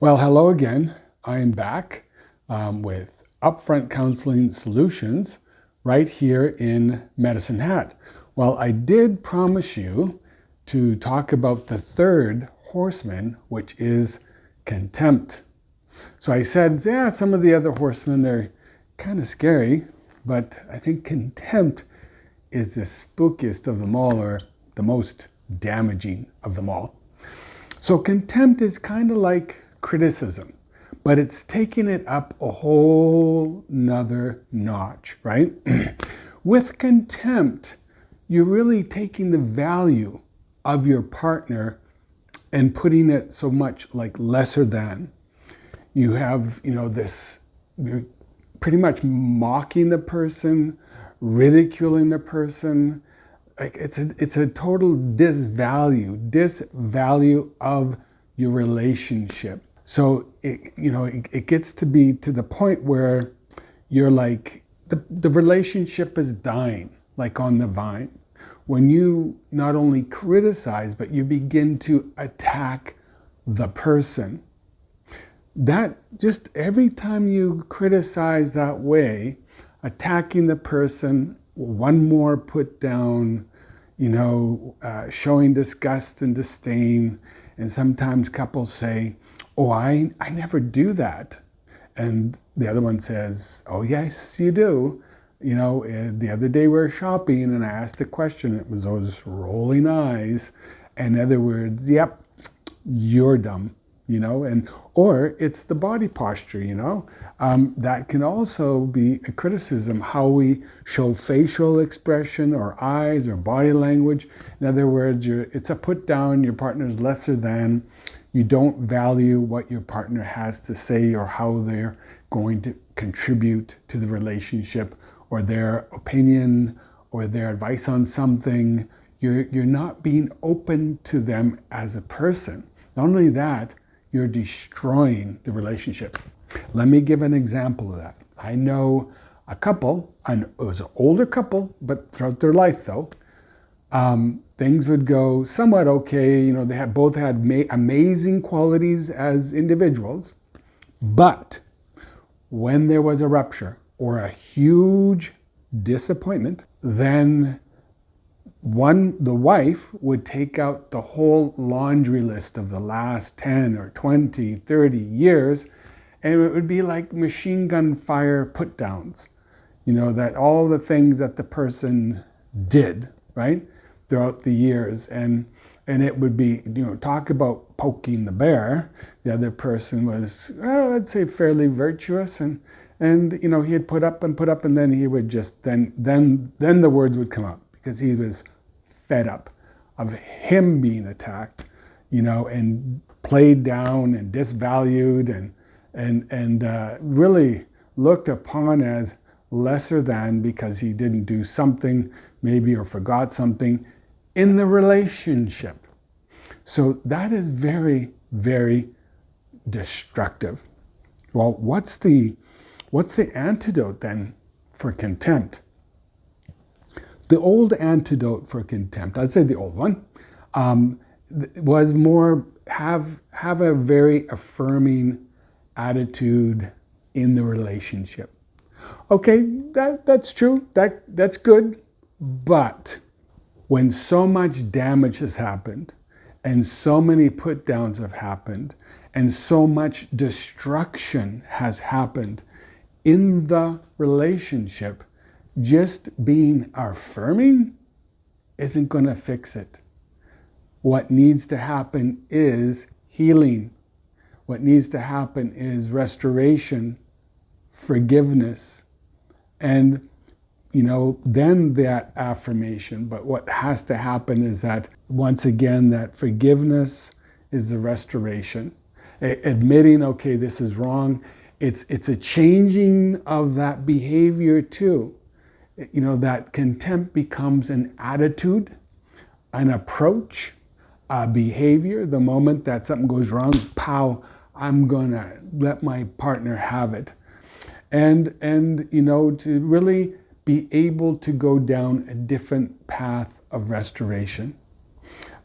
Well, hello again. I'm back with Upfront Counseling Solutions right here in Medicine Hat. Well, I did promise you to talk about the third horseman, which is contempt. So I said, yeah, some of the other horsemen, they're kind of scary, but I think contempt is the spookiest of them all, or the most damaging of them all. So contempt is kind of like criticism, but it's taking it up a whole nother notch, right? With contempt, you're really taking the value of your partner and putting it so much like lesser than. You have, you're pretty much mocking the person, ridiculing the person. Like it's a total disvalue of your relationship. So it gets to be to the point where you're like the relationship is dying, like on the vine. When you not only criticize, but you begin to attack the person. That just every time you criticize that way, attacking the person, one more put down, showing disgust and disdain. And sometimes couples say, oh, I never do that. And the other one says, oh, yes, you do. The other day we were shopping and I asked a question. It was those rolling eyes. In other words, yep, you're dumb. Or it's the body posture, that can also be a criticism, how we show facial expression or eyes or body language. In other words, it's a put down, your partner's lesser than, you don't value what your partner has to say or how they're going to contribute to the relationship or their opinion or their advice on something. You're not being open to them as a person. Not only that, you're destroying the relationship. Let me give an example of that. I know a couple, and it was an older couple, but throughout their life though, things would go somewhat okay. They both had amazing qualities as individuals, but when there was a rupture or a huge disappointment, then the wife would take out the whole laundry list of the last 10 or 20, 30 years, and it would be like machine gun fire put downs, that all the things that the person did, right, throughout the years. And it would be, talk about poking the bear. The other person was, I'd say fairly virtuous, and he'd put up, and then he would just, then the words would come out, because he was fed up of him being attacked, and played down and disvalued and really looked upon as lesser than because he didn't do something maybe or forgot something in the relationship. So that is very, very destructive. Well, what's the antidote then for contempt? The old antidote for contempt, I'd say the old one, was more have a very affirming attitude in the relationship. Okay, that's true, that's good, but when so much damage has happened and so many put downs have happened and so much destruction has happened in the relationship, just being affirming isn't going to fix it. What needs to happen is healing. What needs to happen is restoration, forgiveness, and then that affirmation. But what has to happen is that, once again, that forgiveness is the restoration. Admitting, okay, this is wrong. It's a changing of that behavior too. That contempt becomes an attitude, an approach, a behavior. The moment that something goes wrong, pow, I'm gonna let my partner have it. And to really be able to go down a different path of restoration,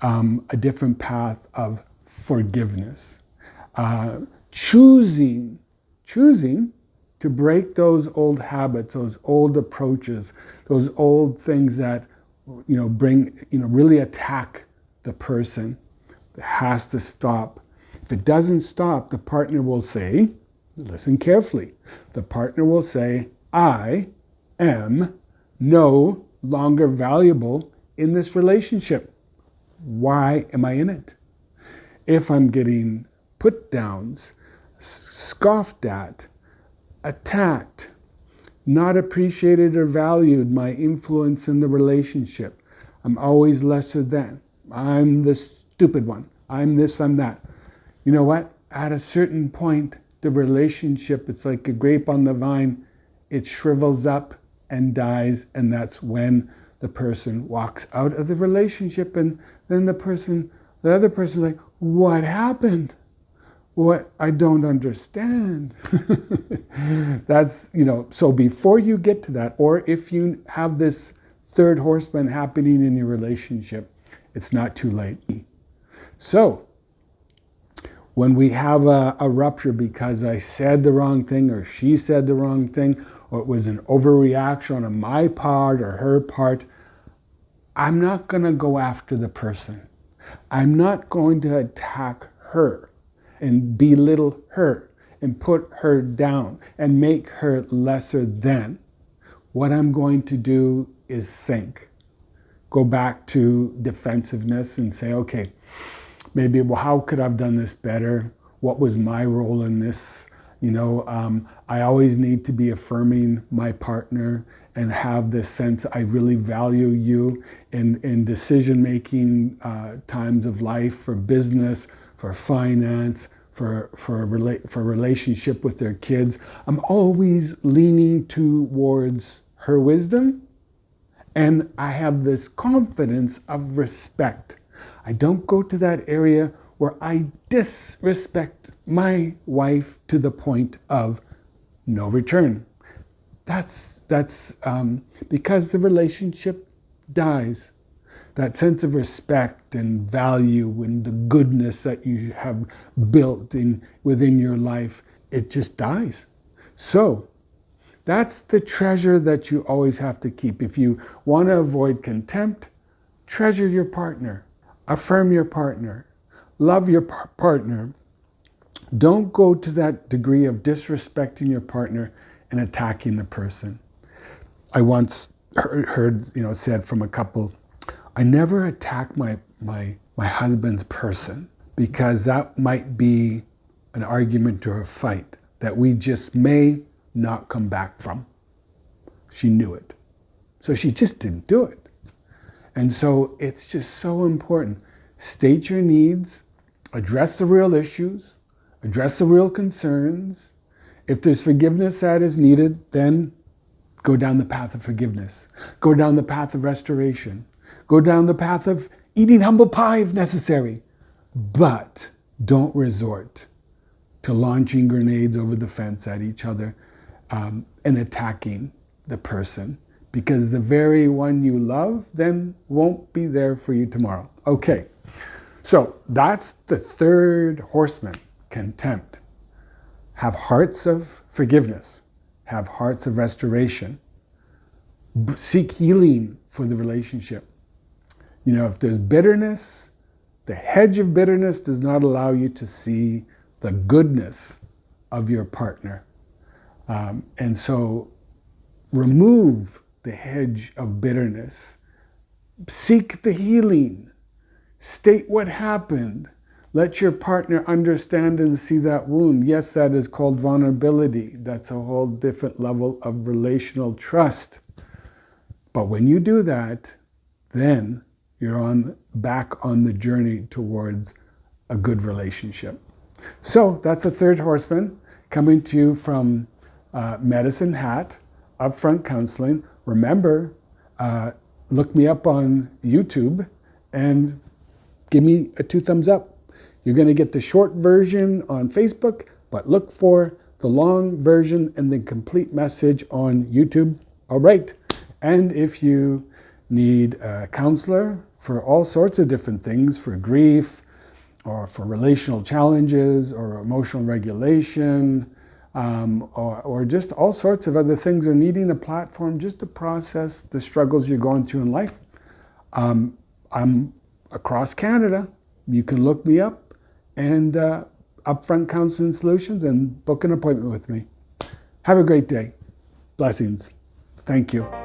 a different path of forgiveness. choosing to break those old habits, those old approaches, those old things that really attack the person. It has to stop. If it doesn't stop, the partner will say, listen carefully, the partner will say, I am no longer valuable in this relationship. Why am I in it? If I'm getting put downs, scoffed at, attacked, not appreciated or valued, my influence in the relationship, I'm always lesser than. I'm the stupid one. I'm this, I'm that. You know what? At a certain point, the relationship, it's like a grape on the vine, it shrivels up and dies, and that's when the person walks out of the relationship, and then the other person is like, what happened? What? I don't understand. That's, so before you get to that, or if you have this third horseman happening in your relationship, it's not too late. So, when we have a rupture because I said the wrong thing, or she said the wrong thing, or it was an overreaction on my part or her part, I'm not going to go after the person. I'm not going to attack her and belittle her and put her down and make her lesser than. What I'm going to do is think. Go back to defensiveness and say, okay, maybe, well, how could I have done this better? What was my role in this? I always need to be affirming my partner and have this sense I really value you in decision-making times of life, for business, for finance, for relationship with their kids. I'm always leaning towards her wisdom, and I have this confidence of respect. I don't go to that area where I disrespect my wife to the point of no return. That's because the relationship dies. That sense of respect and value and the goodness that you have built within your life, it just dies. So that's the treasure that you always have to keep. If you want to avoid contempt, treasure your partner, affirm your partner, love your partner. Don't go to that degree of disrespecting your partner and attacking the person. I once heard said from a couple, I never attack my husband's person, because that might be an argument or a fight that we just may not come back from. She knew it. So she just didn't do it. And so it's just so important. State your needs, address the real issues, address the real concerns. If there's forgiveness that is needed, then go down the path of forgiveness. Go down the path of restoration. Go down the path of eating humble pie if necessary. But don't resort to launching grenades over the fence at each other and attacking the person, because the very one you love then won't be there for you tomorrow. Okay, so that's the third horseman, contempt. Have hearts of forgiveness. Have hearts of restoration. Seek healing for the relationship. If there's bitterness, the hedge of bitterness does not allow you to see the goodness of your partner. And so remove the hedge of bitterness. Seek the healing. State what happened. Let your partner understand and see that wound. Yes, that is called vulnerability. That's a whole different level of relational trust. But when you do that, then you're back on the journey towards a good relationship. So that's the third horseman, coming to you from Medicine Hat, Upfront Counseling. Remember, look me up on YouTube and give me a 2 thumbs up. You're going to get the short version on Facebook, but look for the long version and the complete message on YouTube. All right. And if you need a counselor for all sorts of different things, for grief, or for relational challenges or emotional regulation, or just all sorts of other things, or needing a platform just to process the struggles you're going through in life. I'm across Canada. You can look me up and Upfront Counseling Solutions and book an appointment with me. Have a great day. Blessings. Thank you.